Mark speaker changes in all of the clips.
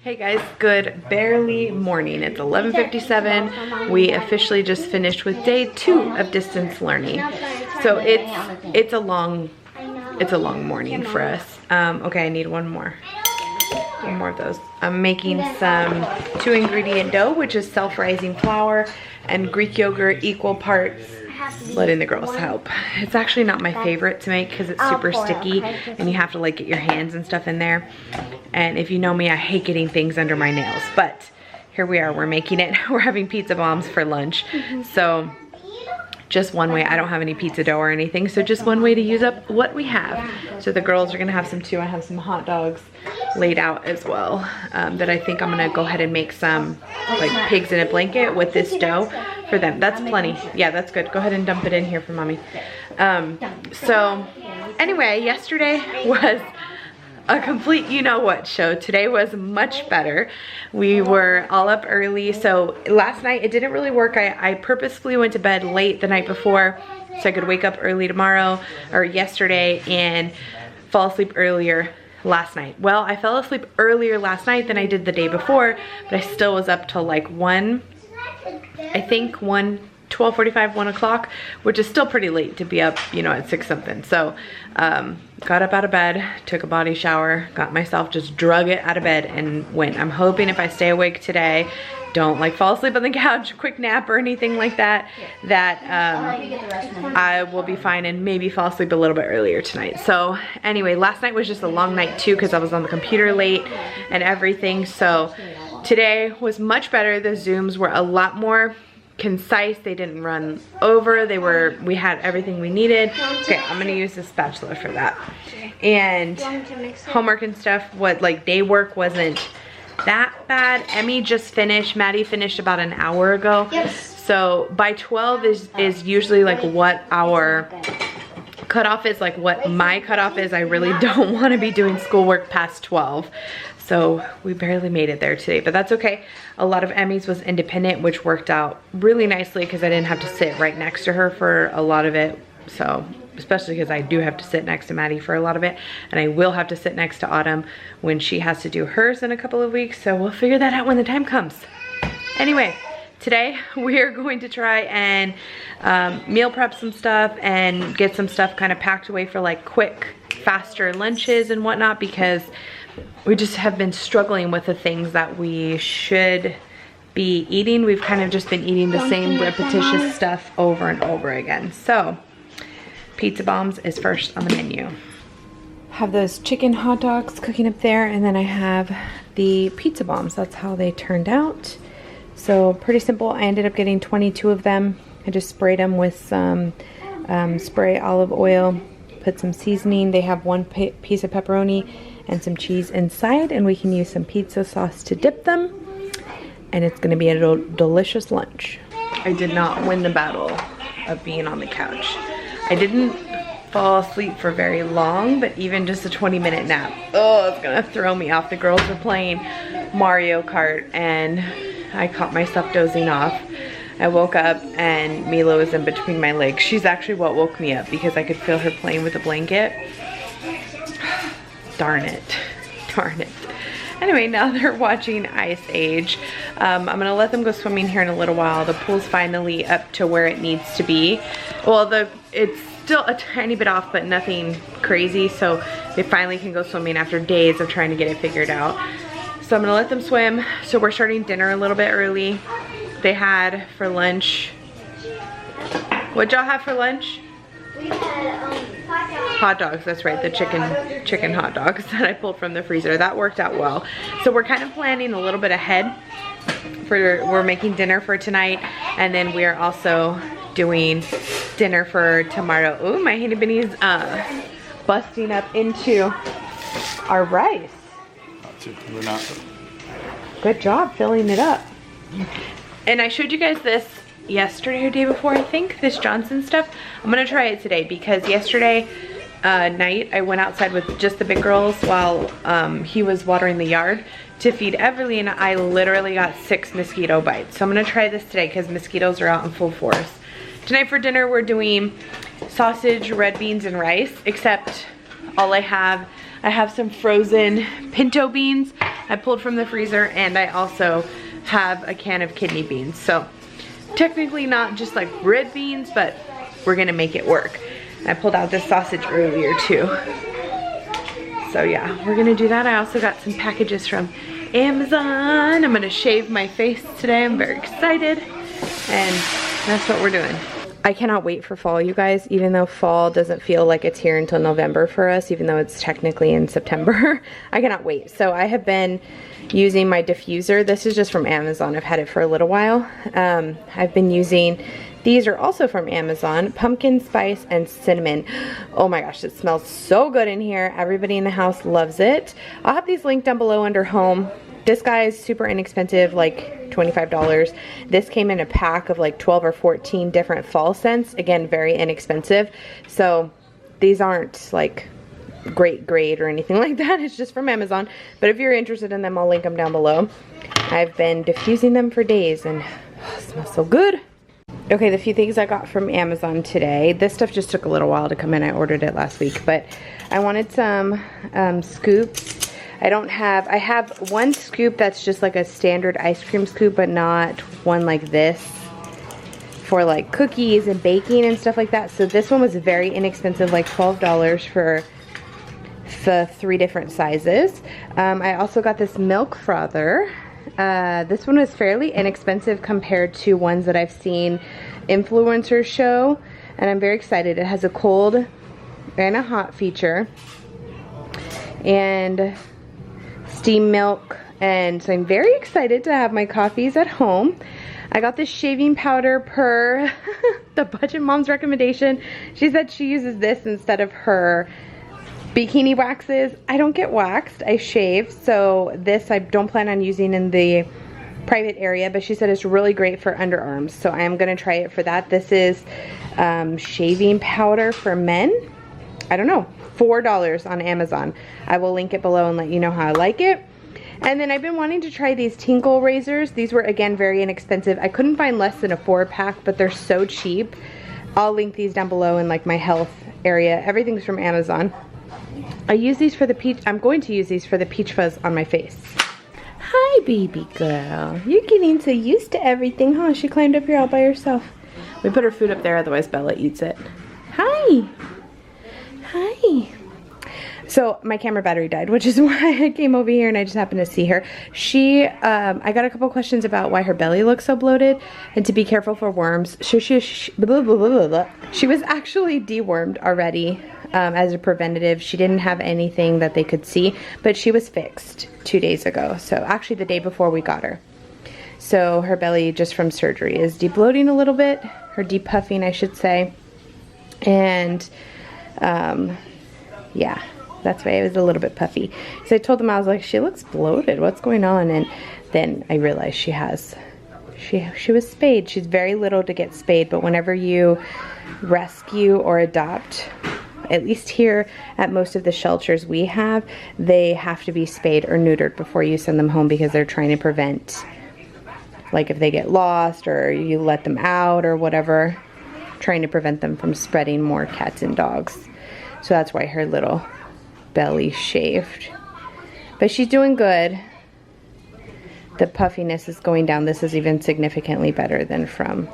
Speaker 1: Hey guys, good barely morning. It's 11:57. We officially just finished with day 2 of distance learning. So it's a long morning for us. Okay, I need one more of those. I'm making some 2-ingredient dough, which is self-rising flour and Greek yogurt, equal parts. Letting the girls help. It's actually not my favorite to make because it's super sticky and you have to like get your hands and stuff in there. And if you know me, I hate getting things under my nails, but here we are, we're making it. We're having pizza bombs for lunch. So just one way. I don't have any pizza dough or anything, so just one way to use up what we have. So the girls are gonna have some too. I have some hot dogs laid out as well that I think I'm gonna go ahead and make some like pigs in a blanket with this dough for them. That's plenty. Yeah, that's good. Go ahead and dump it in here for mommy. So anyway, yesterday was a complete you-know-what show. Today was much better. We were all up early. So last night it didn't really work. I purposefully went to bed late the night before so I could wake up early tomorrow or yesterday and fall asleep earlier last night. Well, I fell asleep earlier last night than I did the day before, but I still was up till like 12:45, 1 o'clock, which is still pretty late to be up, you know, at 6 something. So got up out of bed, took a body shower, got myself, just drug it out of bed and went. I'm hoping if I stay awake today, don't like fall asleep on the couch, quick nap or anything like that, that I will be fine and maybe fall asleep a little bit earlier tonight. So anyway, last night was just a long night too because I was on the computer late and everything. So today was much better. The Zooms were a lot more concise. They didn't run over. We had everything we needed. Okay, I'm gonna use the spatula for that. And homework and stuff, like day work wasn't that bad. Emmy just finished. Maddie finished about an hour ago. Yes. So by 12 is usually like what our cutoff is, like what my cutoff is. I really don't want to be doing schoolwork past 12. So we barely made it there today, but that's okay. A lot of Emmy's was independent, which worked out really nicely because I didn't have to sit right next to her for a lot of it. So, especially because I do have to sit next to Maddie for a lot of it, and I will have to sit next to Autumn when she has to do hers in a couple of weeks. So we'll figure that out when the time comes. Anyway, today we are going to try and meal prep some stuff and get some stuff kind of packed away for like quick, faster lunches and whatnot, because we just have been struggling with the things that we should be eating. We've kind of just been eating the same repetitious stuff over and over again. So pizza bombs is first on the menu. Have those chicken hot dogs cooking up there, and then I have the pizza bombs. That's how they turned out. So pretty simple. I ended up getting 22 of them. I just sprayed them with some spray olive oil, put some seasoning. They have one piece of pepperoni and some cheese inside, and we can use some pizza sauce to dip them, and it's gonna be a delicious lunch. I did not win the battle of being on the couch. I didn't fall asleep for very long, but even just a 20-minute nap, oh, it's gonna throw me off. The girls were playing Mario Kart and I caught myself dozing off. I woke up and Mila was in between my legs. She's actually what woke me up because I could feel her playing with the blanket. Darn it. Darn it. Anyway, now they're watching Ice Age. I'm gonna let them go swimming here in a little while. The pool's finally up to where it needs to be. Well, it's still a tiny bit off, but nothing crazy. So they finally can go swimming after days of trying to get it figured out. So I'm gonna let them swim. So we're starting dinner a little bit early. They had for lunch, what'd y'all have for lunch?
Speaker 2: We had
Speaker 1: hot dogs. That's right, the chicken hot dogs that I pulled from the freezer. That worked out well. So we're kind of planning a little bit ahead. We're making dinner for tonight, and then we're also doing dinner for tomorrow. Ooh, my handy bunny's busting up into our rice.
Speaker 3: We're not.
Speaker 1: Good job filling it up. And I showed you guys this yesterday or day before, I think, this Johnson stuff. I'm gonna try it today because yesterday night I went outside with just the big girls while he was watering the yard to feed Everly, and I literally got 6 mosquito bites. So I'm gonna try this today because mosquitoes are out in full force. Tonight for dinner we're doing sausage, red beans, and rice, except all I have some frozen pinto beans I pulled from the freezer, and I also have a can of kidney beans. So technically not just like red beans, but we're gonna make it work. I pulled out this sausage earlier too. So yeah, we're gonna do that. I also got some packages from Amazon. I'm gonna shave my face today. I'm very excited, and that's what we're doing. I cannot wait for fall, you guys, even though fall doesn't feel like it's here until November for us, even though it's technically in September. I cannot wait. So I have been using my diffuser. This is just from Amazon. I've had it for a little while. I've been using, these are also from Amazon, pumpkin spice and cinnamon. Oh my gosh, it smells so good in here. Everybody in the house loves it. I'll have these linked down below under home. This guy is super inexpensive, like $25. This came in a pack of like 12 or 14 different fall scents. Again, very inexpensive. So these aren't like great grade or anything like that. It's just from Amazon. But if you're interested in them, I'll link them down below. I've been diffusing them for days, and it smells so good. Okay, the few things I got from Amazon today. This stuff just took a little while to come in. I ordered it last week, but I wanted some scoops. I have one scoop that's just like a standard ice cream scoop, but not one like this for like cookies and baking and stuff like that. So this one was very inexpensive, like $12 for the 3 different sizes. I also got this milk frother. This one was fairly inexpensive compared to ones that I've seen influencers show, and I'm very excited. It has a cold and a hot feature, and steam milk, and so I'm very excited to have my coffees at home. I got this shaving powder per the Budget Mom's recommendation. She said she uses this instead of her bikini waxes. I don't get waxed, I shave, so this I don't plan on using in the private area, but she said it's really great for underarms, so I am gonna try it for that. This is shaving powder for men. I don't know, $4 on Amazon. I will link it below and let you know how I like it. And then I've been wanting to try these tinkle razors. These were, again, very inexpensive. I couldn't find less than a 4-pack, but they're so cheap. I'll link these down below in like my health area. Everything's from Amazon. I use these for the peach. I'm going to use these for the peach fuzz on my face. Hi, baby girl. You're getting so used to everything, huh? She climbed up here all by herself. We put her food up there, otherwise Bella eats it. Hi. Hi. So my camera battery died, which is why I came over here and I just happened to see her. I got a couple questions about why her belly looks so bloated and to be careful for worms. So she was actually dewormed already as a preventative. She didn't have anything that they could see, but she was fixed 2 days ago. So actually the day before we got her. So her belly, just from surgery, is debloating a little bit, or depuffing, I should say. And yeah, that's why it was a little bit puffy. So I told them, I was like, she looks bloated, what's going on? And then I realized she was spayed. She's very little to get spayed, but whenever you rescue or adopt, at least here at most of the shelters we have, they have to be spayed or neutered before you send them home, because they're trying to prevent, like if they get lost or you let them out or whatever, trying to prevent them from spreading more cats and dogs. So that's why her little belly shaved. But she's doing good. The puffiness is going down. This is even significantly better than from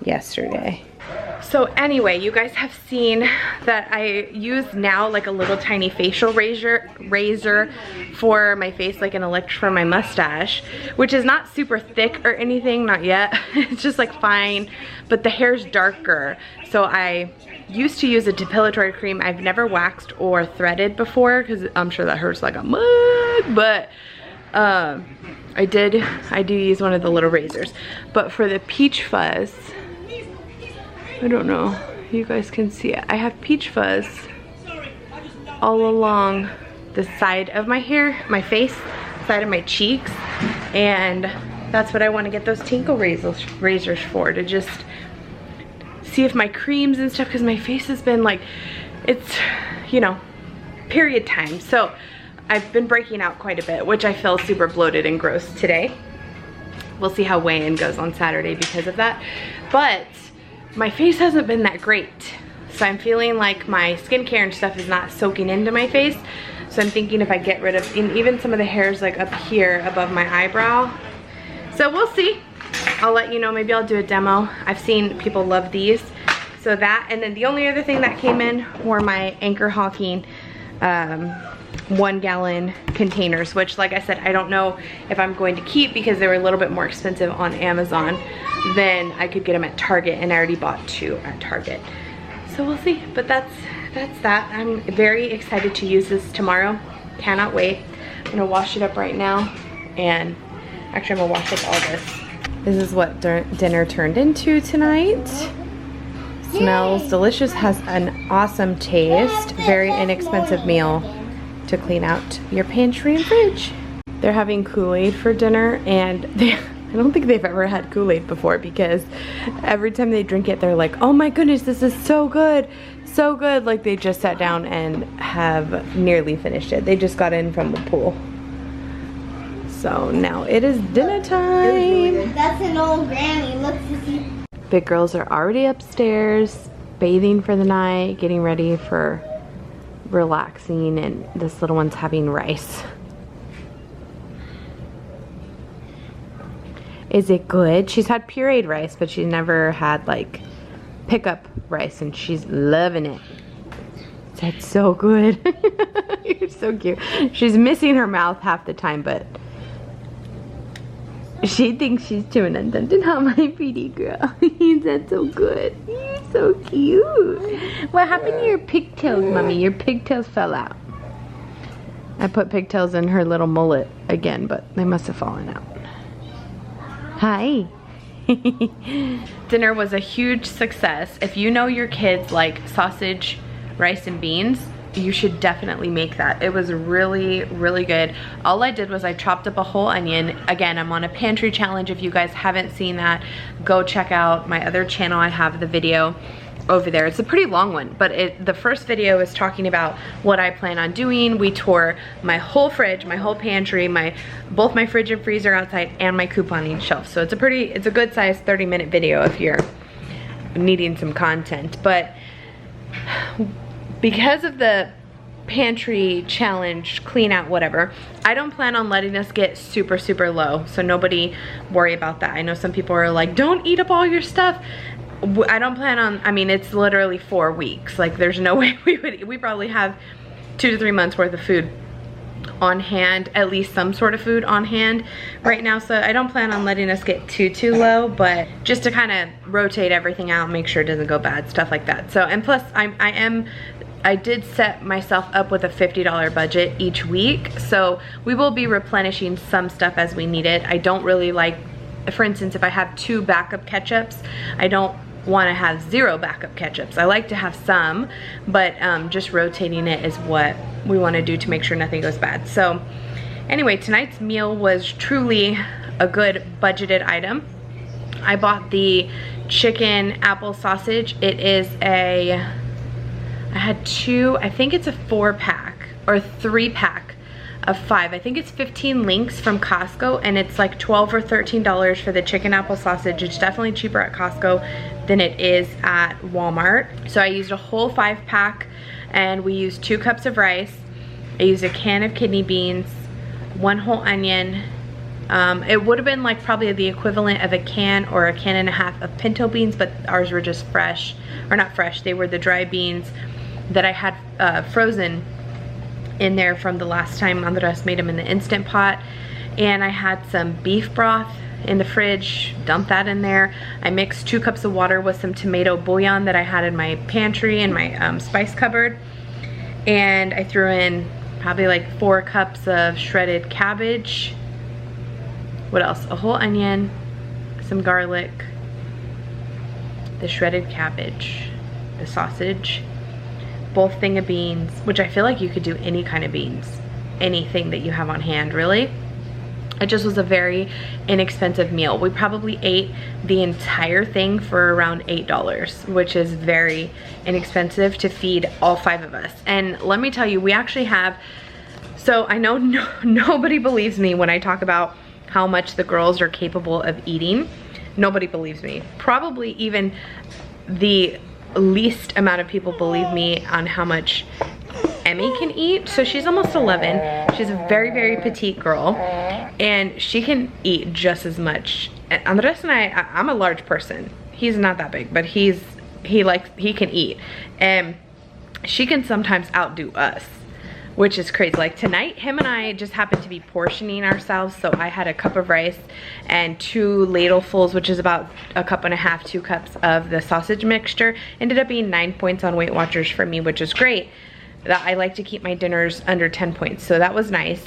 Speaker 1: yesterday. So anyway, you guys have seen that I use now like a little tiny facial razor for my face, like an for my mustache, which is not super thick or anything, not yet. It's just like fine, but the hair's darker. So I used to use a depilatory cream. I've never waxed or threaded before, because I'm sure that hurts like a mug, but I do use one of the little razors. But for the peach fuzz, I don't know, you guys can see it. I have peach fuzz all along the side of my hair, my face, side of my cheeks, and that's what I want to get those tinkle razors for, to just see if my creams and stuff, because my face has been like, it's, you know, period time. So I've been breaking out quite a bit, which I feel super bloated and gross today. We'll see how weigh-in goes on Saturday because of that. But my face hasn't been that great. So I'm feeling like my skincare and stuff is not soaking into my face. So I'm thinking if I get rid of even some of the hairs like up here above my eyebrow. So we'll see. I'll let you know. Maybe I'll do a demo. I've seen people love these. So that, and then the only other thing that came in were my Anchor Hawking 1 gallon containers, which like I said, I don't know if I'm going to keep because they were a little bit more expensive on Amazon than I could get them at Target, and I already bought 2 at Target. So we'll see, but that's that. I'm very excited to use this tomorrow. Cannot wait. I'm gonna wash it up right now, and actually I'm gonna wash up all this. This is what dinner turned into tonight. Smells delicious, has an awesome taste, very inexpensive meal to clean out your pantry and fridge. They're having Kool-Aid for dinner, and I don't think they've ever had Kool-Aid before, because every time they drink it, they're like, oh my goodness, this is so good, so good. Like they just sat down and have nearly finished it. They just got in from the pool. So now it is dinner time.
Speaker 2: That's an old granny. Look, Sissy.
Speaker 1: Big girls are already upstairs, bathing for the night, getting ready for relaxing, and this little one's having rice. Is it good? She's had pureed rice, but she's never had like pickup rice, and she's loving it. That's so good. You're so cute. She's missing her mouth half the time, but she thinks she's chewing on something. How my pretty girl. That's so good. You're so cute. What happened to your pigtails, mommy? Your pigtails fell out. I put pigtails in her little mullet again, but they must have fallen out. Hi. Dinner was a huge success. If you know your kids like sausage, rice, and beans, you should definitely make that. It was really, really good. All I did was I chopped up a whole onion. Again, I'm on a pantry challenge. If you guys haven't seen that, go check out my other channel. I have the video over there. It's a pretty long one, but the first video is talking about what I plan on doing. We tore my whole fridge, my whole pantry, both my fridge and freezer outside, and my couponing shelf. So it's a good size 30-minute video if you're needing some content. But because of the pantry challenge, clean out, whatever, I don't plan on letting us get super, super low. So nobody worry about that. I know some people are like, don't eat up all your stuff. I don't plan on, I mean, it's literally 4 weeks. Like there's no way we probably have 2 to 3 months worth of food on hand, at least some sort of food on hand right now. So I don't plan on letting us get too low, but just to kind of rotate everything out, make sure it doesn't go bad, stuff like that. So, and plus I did set myself up with a $50 budget each week. So we will be replenishing some stuff as we need it. I don't really like, for instance, if I have 2 backup ketchups, I don't want to have 0 backup ketchups. I like to have some, but just rotating it is what we want to do to make sure nothing goes bad. So anyway, tonight's meal was truly a good budgeted item. I bought the chicken apple sausage. It is I had 2, I think it's a 4-pack or 3-pack of 5. I think it's 15 links from Costco, and it's like $12 or $13 for the chicken apple sausage. It's definitely cheaper at Costco than it is at Walmart. So I used a whole 5-pack, and we used 2 cups of rice. I used a can of kidney beans, 1 whole onion. It would have been like probably the equivalent of a can or a can and a half of pinto beans, but ours were just fresh, or not fresh, they were the dry beans that I had frozen in there from the last time Andres made them in the Instant Pot. And I had some beef broth in the fridge, dumped that in there. I mixed 2 cups of water with some tomato bouillon that I had in my pantry and my spice cupboard. And I threw in probably like 4 cups of shredded cabbage. What else? A whole onion, some garlic, the shredded cabbage, the sausage, both thing of beans, which I feel like you could do any kind of beans, anything that you have on hand, really. It just was a very inexpensive meal. We probably ate the entire thing for around $8, which is very inexpensive to feed all 5 of us. And let me tell you, we actually have, so I know nobody believes me when I talk about how much the girls are capable of eating. Nobody believes me. Probably even the least amount of people believe me on how much Emmy can eat. So she's almost 11. She's a very, very petite girl, and she can eat just as much. And Andres and I'm a large person. He's not that big, but he can eat, and she can sometimes outdo us, which is crazy. Like tonight, him and I just happened to be portioning ourselves. So I had a cup of rice and 2 ladlefuls, which is about a cup and a half, 2 cups of the sausage mixture. Ended up being 9 points on Weight Watchers for me, which is great. I like to keep my dinners under 10 points, so that was nice.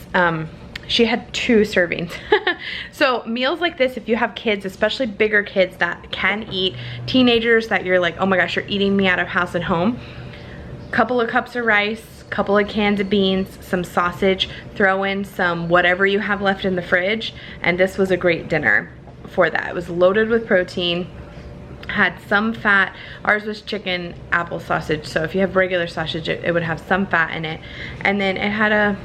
Speaker 1: She had 2 servings. So meals like this, if you have kids, especially bigger kids that can eat, teenagers that you're like, oh my gosh, you're eating me out of house and home, couple of cups of rice, couple of cans of beans, some sausage, throw in some whatever you have left in the fridge, and this was a great dinner for that. It was loaded with protein, had some fat. Ours was chicken apple sausage, so if you have regular sausage, it would have some fat in it. And then it had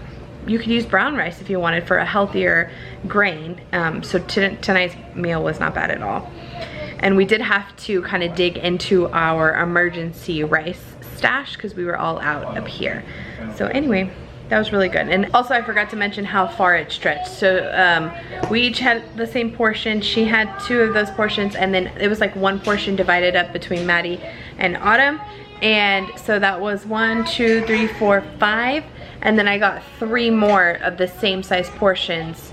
Speaker 1: you could use brown rice if you wanted for a healthier grain. So tonight's meal was not bad at all. And we did have to kind of dig into our emergency rice stash because we were all out up here. So anyway, that was really good. And also I forgot to mention how far it stretched. So we each had the same portion. She had 2 of those portions, and then it was like 1 portion divided up between Maddie and Autumn. And so that was 1, 2, 3, 4, 5. And then I got 3 more of the same size portions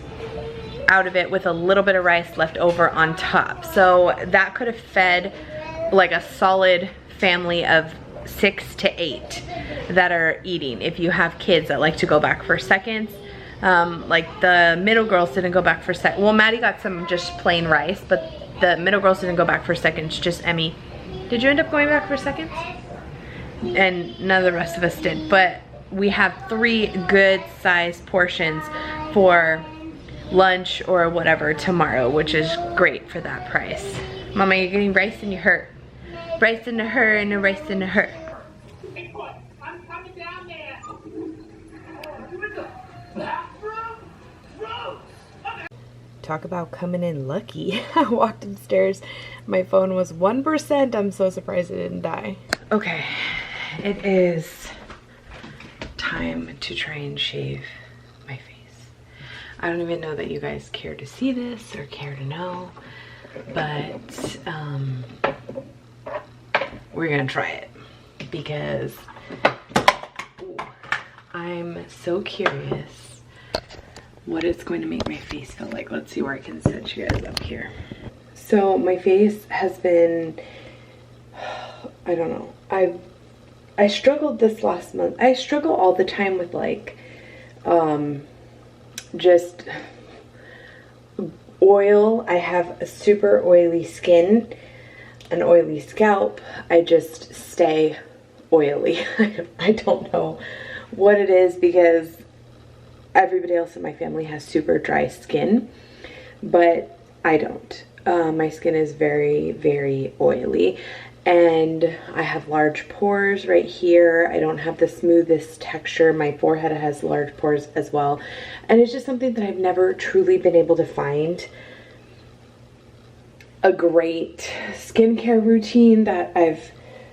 Speaker 1: out of it with a little bit of rice left over on top. So that could have fed like a solid family of 6 to 8 that are eating. If you have kids that like to go back for seconds, like the middle girls didn't go back for seconds. Well, Maddie got some just plain rice, but the middle girls didn't go back for seconds, just Emmy. Did you end up going back for seconds? And none of the rest of us did, but we have 3 good sized portions for lunch or whatever tomorrow, which is great for that price. Mama, you're getting rice in your hurt. Rice in the her and a rice in the her.
Speaker 4: I'm coming down there.
Speaker 1: Talk about coming in lucky. I walked upstairs, my phone was 1%. I'm so surprised it didn't die. Okay, it is time to try and shave my face. I don't even know that you guys care to see this or care to know, but we're gonna try it because I'm so curious what it's going to make my face feel like. Let's see where I can set you guys up here. So my face has been, I don't know, I struggled this last month. I struggle all the time with like just oil. I have a super oily skin, an oily scalp. I just stay oily. I don't know what it is because everybody else in my family has super dry skin, but I don't. My skin is very, very oily, and I have large pores right here. I don't have the smoothest texture. My forehead has large pores as well, and it's just something that I've never truly been able to find a great skincare routine that I've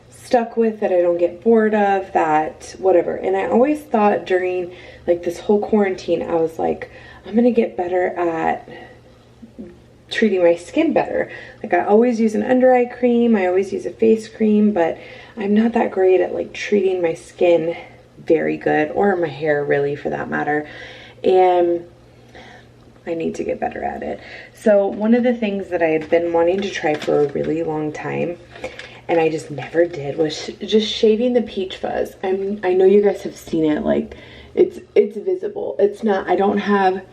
Speaker 1: stuck with, that I don't get bored of, that whatever. And I always thought during like this whole quarantine, I was like, I'm gonna get better at treating my skin better. Like I always use an under eye cream, I always use a face cream, but I'm not that great at like treating my skin very good, or my hair really for that matter. And I need to get better at it. So one of the things that I had been wanting to try for a really long time, and I just never did, was just shaving the peach fuzz. I know you guys have seen it, like it's visible. It's not, I don't have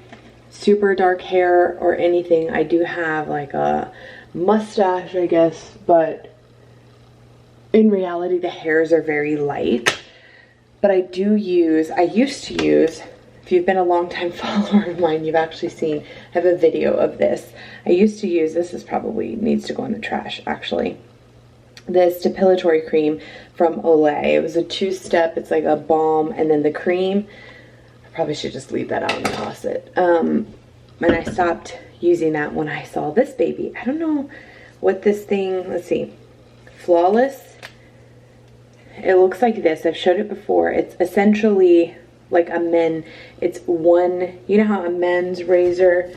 Speaker 1: super dark hair or anything. I do have like a mustache, I guess, but in reality the hairs are very light. But I used to use, if you've been a long time follower of mine, you've actually seen, I have a video of this. I used to use, this is probably needs to go in the trash actually, this depilatory cream from Olay. It was a 2-step, it's like a balm and then the cream. I probably should just leave that out in the closet. And I stopped using that when I saw this baby. I don't know what this thing, let's see, Flawless it looks like this. I've showed it before. It's essentially like it's one, you know how a man's razor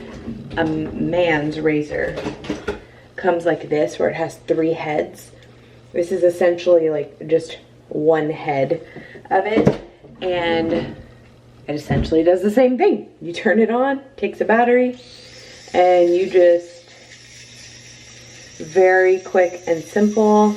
Speaker 1: comes like this, where it has 3 heads. This is essentially like just one head of it, and it essentially does the same thing. You turn it on, takes a battery, and you just, very quick and simple.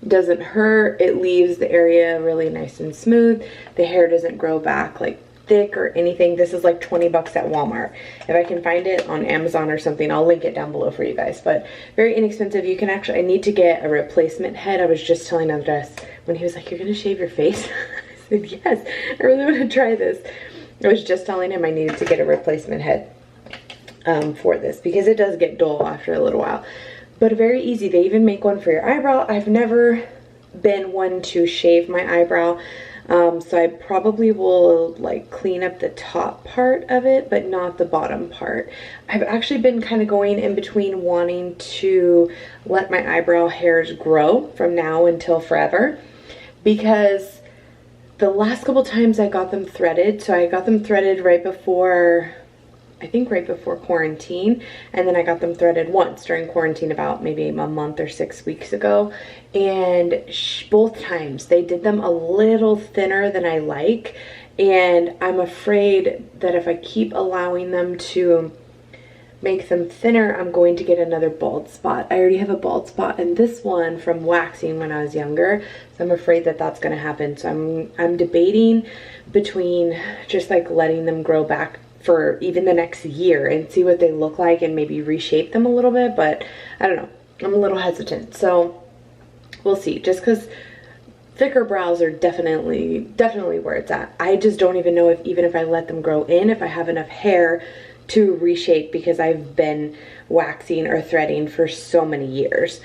Speaker 1: Doesn't hurt. It leaves the area really nice and smooth. The hair doesn't grow back like thick or anything. This is like 20 bucks at Walmart. If I can find it on Amazon or something, I'll link it down below for you guys. But very inexpensive. You can actually, I need to get a replacement head. I was just telling Andres when he was like, "You're gonna shave your face?" I said, "Yes, I really want to try this." I was just telling him I needed to get a replacement head for this, because it does get dull after a little while. But very easy. They even make one for your eyebrow. I've never been one to shave my eyebrow, so I probably will like clean up the top part of it, but not the bottom part. I've actually been kind of going in between wanting to let my eyebrow hairs grow from now until forever, because the last couple times I got them threaded, so I got them threaded right before, I think right before quarantine, and then I got them threaded once during quarantine about maybe a month or 6 weeks ago, and both times they did them a little thinner than I like, and I'm afraid that if I keep allowing them to make them thinner, I'm going to get another bald spot. I already have a bald spot in this one from waxing when I was younger, so I'm afraid that that's going to happen. So I'm debating between just like letting them grow back for even the next year and see what they look like and maybe reshape them a little bit, but I don't know. I'm a little hesitant, so we'll see. Just because thicker brows are definitely where it's at. I just don't even know if even if I let them grow in, if I have enough hair to reshape, because I've been waxing or threading for so many years.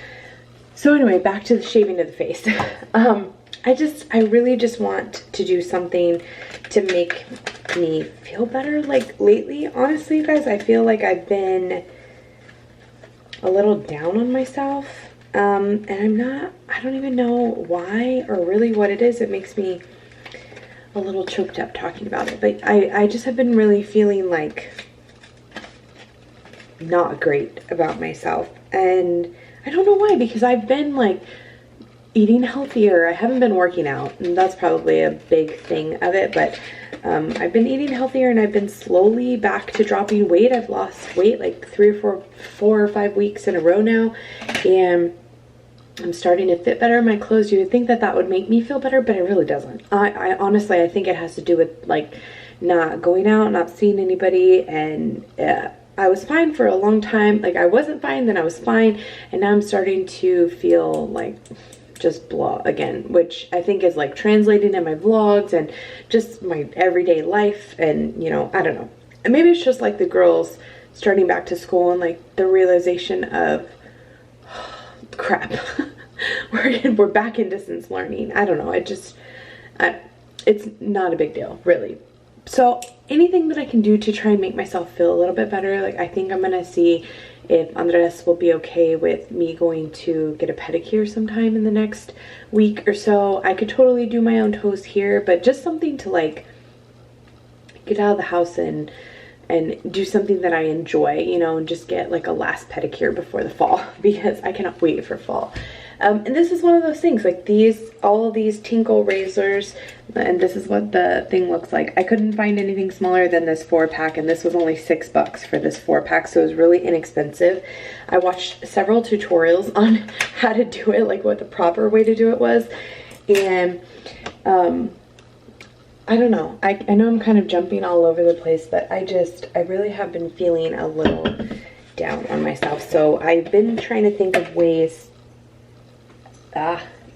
Speaker 1: So anyway, back to the shaving of the face. I really just want to do something to make me feel better. Like lately, honestly, you guys, I feel like I've been a little down on myself. And I don't even know why or really what it is. It makes me a little choked up talking about it. But I just have been really feeling like not great about myself. And I don't know why, because I've been like eating healthier. I haven't been working out, and that's probably a big thing of it, but I've been eating healthier, and I've been slowly back to dropping weight. I've lost weight like 4 or 5 weeks in a row now, and I'm starting to fit better in my clothes. You would think that that would make me feel better, but it really doesn't. I honestly, I think it has to do with like not going out, not seeing anybody, and I was fine for a long time. Like I wasn't fine, then I was fine, and now I'm starting to feel like just blah again, which I think is like translating in my vlogs and just my everyday life. And you know, I don't know, and maybe it's just like the girls starting back to school and like the realization of crap, we're back in distance learning. I don't know, it's not a big deal really. So anything that I can do to try and make myself feel a little bit better. Like I think I'm gonna see if Andres will be okay with me going to get a pedicure sometime in the next week or so. I could totally do my own toes here, but just something to like get out of the house and do something that I enjoy, you know, and just get like a last pedicure before the fall, because I cannot wait for fall. And this is one of those things, like all of these Tinkle razors, and this is what the thing looks like. I couldn't find anything smaller than this 4-pack, and this was only $6 for this 4-pack, so it was really inexpensive. I watched several tutorials on how to do it, like what the proper way to do it was, and I don't know. I know I'm kind of jumping all over the place, but I really have been feeling a little down on myself, so I've been trying to think of ways.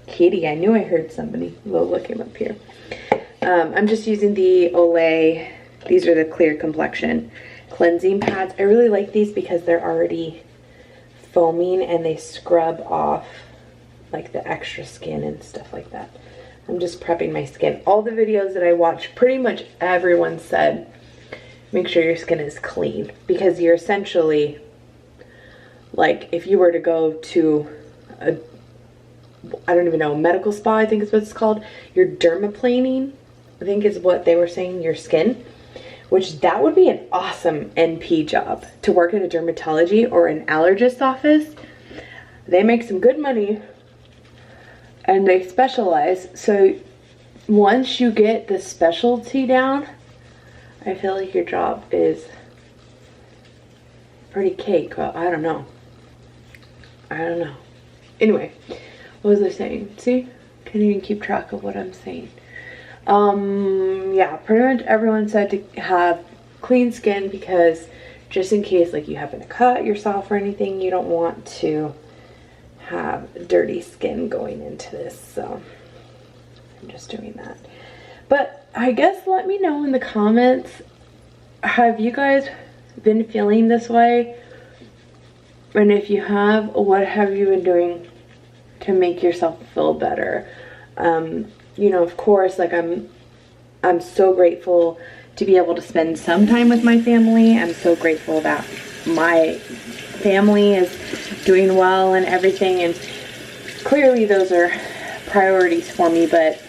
Speaker 1: Kitty, I knew I heard somebody. Lola came up here. I'm just using the Olay. These are the clear complexion cleansing pads. I really like these because they're already foaming and they scrub off like the extra skin and stuff like that. I'm just prepping my skin. All the videos that I watched, pretty much everyone said, make sure your skin is clean, because you're essentially, like if you were to go to a I don't even know, medical spa, I think is what it's called. Your dermaplaning, I think is what they were saying, your skin. Which that would be an awesome NP job, to work at a dermatology or an allergist office. They make some good money and they specialize. So once you get the specialty down, I feel like your job is pretty cake. Well, I don't know. Anyway, what was I saying? See? Can't even keep track of what I'm saying. Yeah, pretty much everyone said to have clean skin because just in case like you happen to cut yourself or anything, you don't want to have dirty skin going into this. So I'm just doing that. But I guess let me know in the comments, have you guys been feeling this way? And if you have, what have you been doing to make yourself feel better? You know, of course, like I'm so grateful to be able to spend some time with my family. I'm so grateful that my family is doing well and everything, and clearly those are priorities for me. But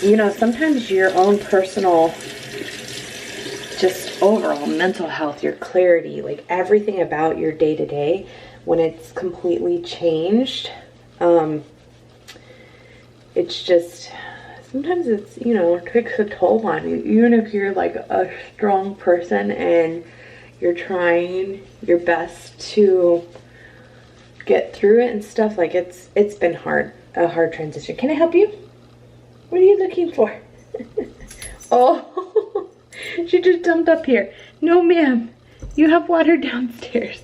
Speaker 1: you know, sometimes your own personal, just overall mental health, your clarity, like everything about your day-to-day, when it's completely changed, it's just, sometimes it's, you know, it takes a toll on you. Even if you're like a strong person and you're trying your best to get through it and stuff, like it's been hard, a hard transition. Can I help you? What are you looking for? Oh, she just jumped up here. No, ma'am, you have water downstairs.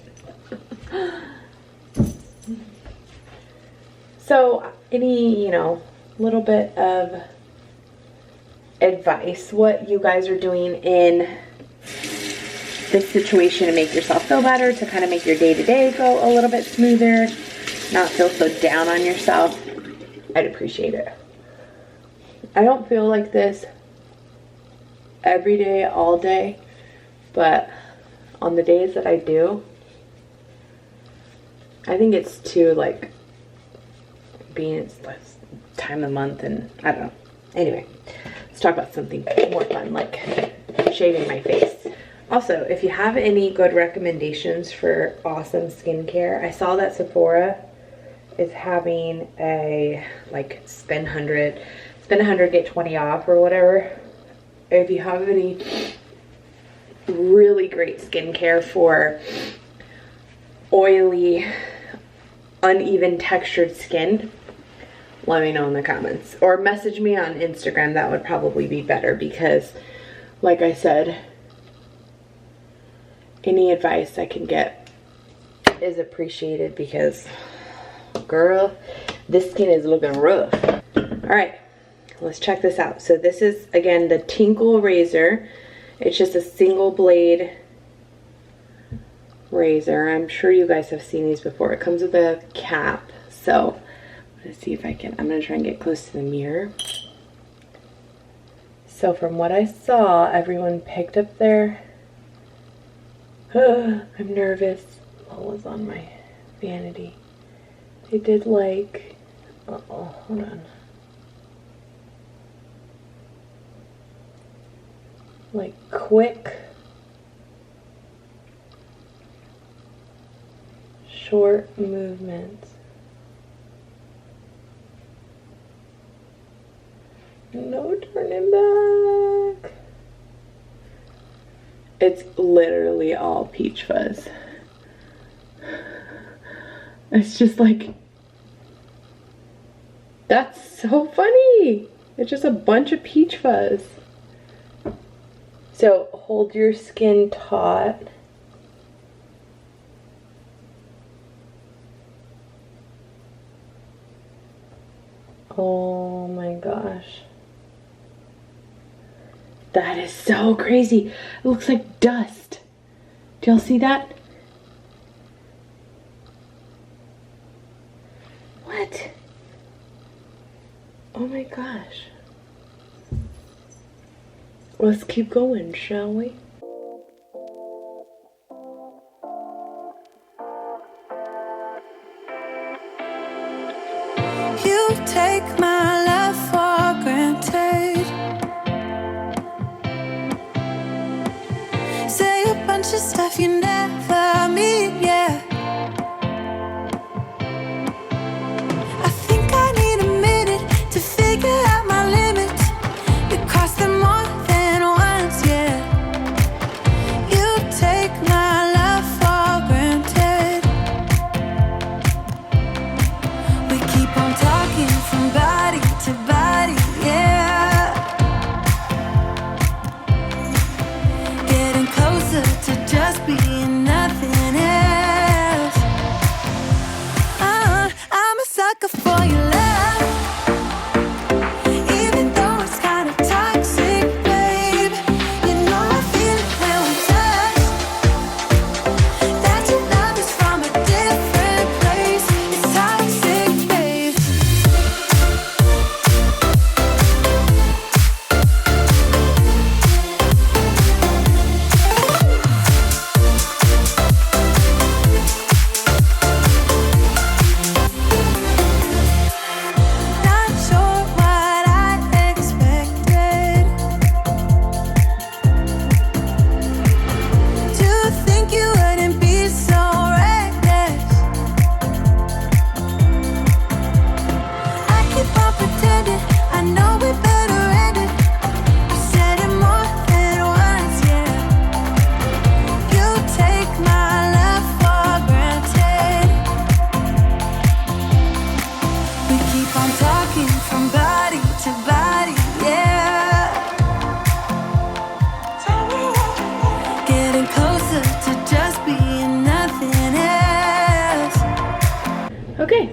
Speaker 1: So, any, you know, little bit of advice, what you guys are doing in this situation to make yourself feel better, to kind of make your day-to-day go a little bit smoother, not feel so down on yourself, I'd appreciate it. I don't feel like this every day, all day, but on the days that I do, I think it's too, like, being it's time of month and I don't know. Anyway, let's talk about something more fun, like shaving my face. Also, if you have any good recommendations for awesome skincare, I saw that Sephora is having a like spend 100 get 20 off or whatever. If you have any really great skincare for oily, uneven textured skin, let me know in the comments or message me on Instagram. That would probably be better because, like I said, any advice I can get is appreciated because, girl, this skin is looking rough. All right, let's check this out. So this is, again, the Tinkle razor. It's just a single blade razor. I'm sure you guys have seen these before. It comes with a cap. So let's see if I can, I'm gonna try and get close to the mirror. So from what I saw, everyone picked up their, I'm nervous. What was on my vanity? They did like, hold on. Like quick, short movements. No turning back. It's literally all peach fuzz. It's just like, that's so funny. It's just a bunch of peach fuzz. So hold your skin taut. Oh my gosh. That is so crazy. It looks like dust. Do y'all see that? What? Oh my gosh. Let's keep going, shall we?
Speaker 5: path you never meet, yeah. I think I need a minute to figure out my limits. You cross them more than once, yeah. You take my love for granted. We keep on talking from body to body, yeah. Getting closer to just being nothing else. I'm a sucker for your love, even though it's kind of toxic, babe. You know I feel it when we touch, that your love is from a different place. It's toxic, babe. Not sure what I expected. To think you wouldn't be so reckless. I keep on pretending I know we better end it. I said it more than once, yeah. You take my love for granted. We keep on talking from body to body, yeah. Getting closer to just being nothing else.
Speaker 1: Okay,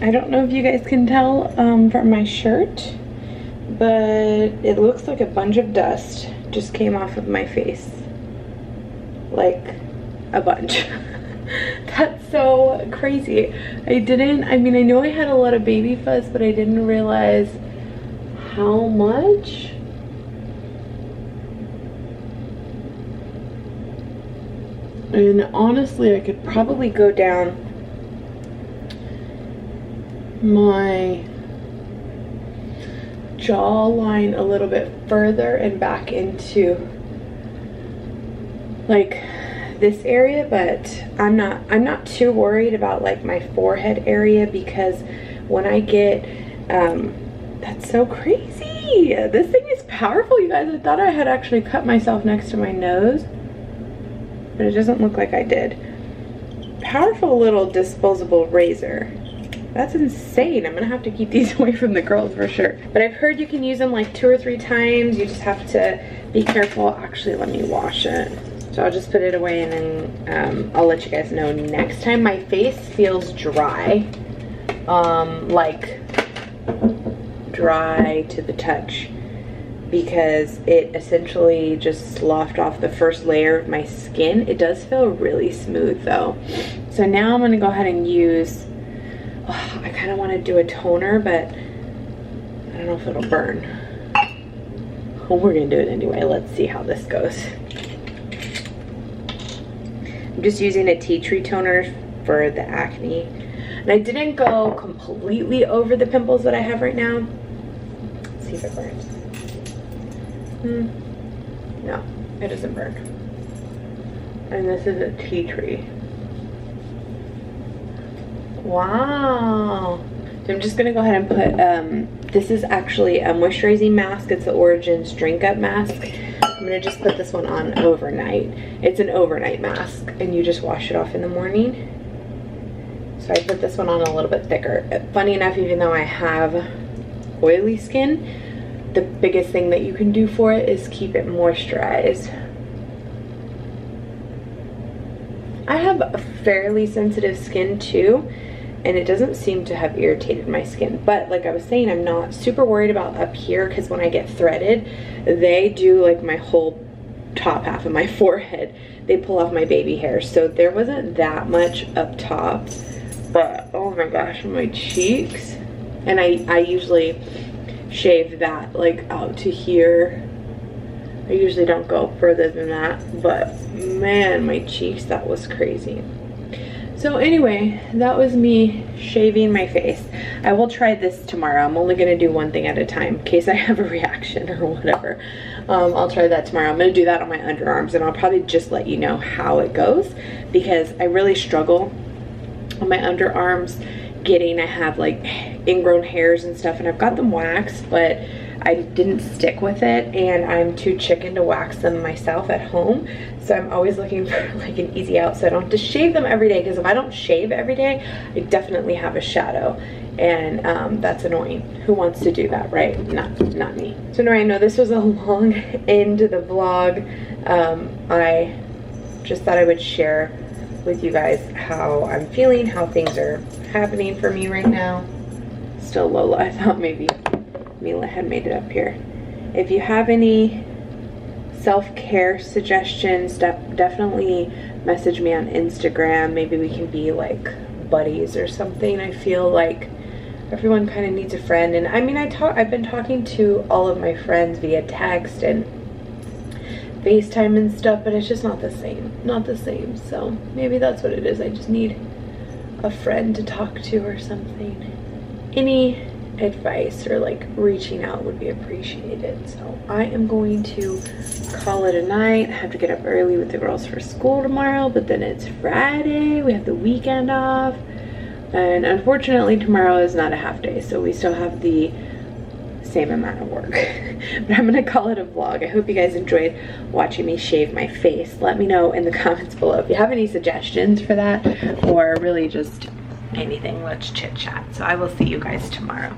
Speaker 1: I don't know if you guys can tell from my shirt, but it looks like a bunch of dust just came off of my face. Like a bunch. That's so crazy. I mean, I know I had a lot of baby fuzz, but I didn't realize how much. And honestly, I could probably go down my jawline a little bit further and back into like this area, but I'm not too worried about like my forehead area, because when I get that's so crazy. This thing is powerful, you guys. I thought I had actually cut myself next to my nose, but it doesn't look like I did. Powerful little disposable razor. That's insane. I'm gonna have to keep these away from the girls for sure. But I've heard you can use them like 2 or 3 times. You just have to be careful. Actually, let me wash it. So I'll just put it away, and then I'll let you guys know next time. My face feels dry, like dry to the touch, because it essentially just sloughed off the first layer of my skin. It does feel really smooth though. So now I'm gonna go ahead and use, I kind of want to do a toner, but I don't know if it'll burn. Well, we're gonna do it anyway. Let's see how this goes. I'm just using a tea tree toner for the acne, and I didn't go completely over the pimples that I have right now. Let's see if it burns. No, it doesn't burn. And this is a tea tree. Wow. So I'm just gonna go ahead and put this is actually a moisturizing mask. It's the Origins Drink Up mask. I'm gonna just put this one on overnight. It's an overnight mask, and you just wash it off in the morning. So I put this one on a little bit thicker. Funny enough, even though I have oily skin, the biggest thing that you can do for it is keep it moisturized. I have a fairly sensitive skin too, and it doesn't seem to have irritated my skin. But like I was saying, I'm not super worried about up here, because when I get threaded, they do like my whole top half of my forehead. They pull off my baby hair, so there wasn't that much up top. But oh my gosh, my cheeks. And I usually shave that like out to here. I usually don't go further than that, but man, my cheeks, that was crazy. So anyway, that was me shaving my face. I will try this tomorrow. I'm only gonna do one thing at a time in case I have a reaction or whatever. I'll try that tomorrow. I'm gonna do that on my underarms, and I'll probably just let you know how it goes, because I really struggle on my underarms I have like ingrown hairs and stuff, and I've got them waxed, but I didn't stick with it, and I'm too chicken to wax them myself at home. So I'm always looking for like an easy out so I don't have to shave them every day, because if I don't shave every day, I definitely have a shadow, and that's annoying. Who wants to do that, right? Not me. So anyway, I know this was a long end to the vlog. I just thought I would share with you guys how I'm feeling, how things are happening for me right now. Still Lola. I thought maybe Mila had made it up here. If you have any self-care suggestions, definitely message me on Instagram. Maybe we can be like buddies or something. I feel like everyone kind of needs a friend, and I mean, I've been talking to all of my friends via text and FaceTime and stuff, but it's just not the same. So maybe that's what it is. I just need a friend to talk to or something. Any advice or like reaching out would be appreciated. So I am going to call it a night. I have to get up early with the girls for school tomorrow, but then it's Friday. We have the weekend off, and unfortunately tomorrow is not a half day, so we still have the same amount of work. But I'm gonna call it a vlog. I hope you guys enjoyed watching me shave my face. Let me know in the comments below if you have any suggestions for that, or really just anything. Let's chit chat. So I will see you guys tomorrow.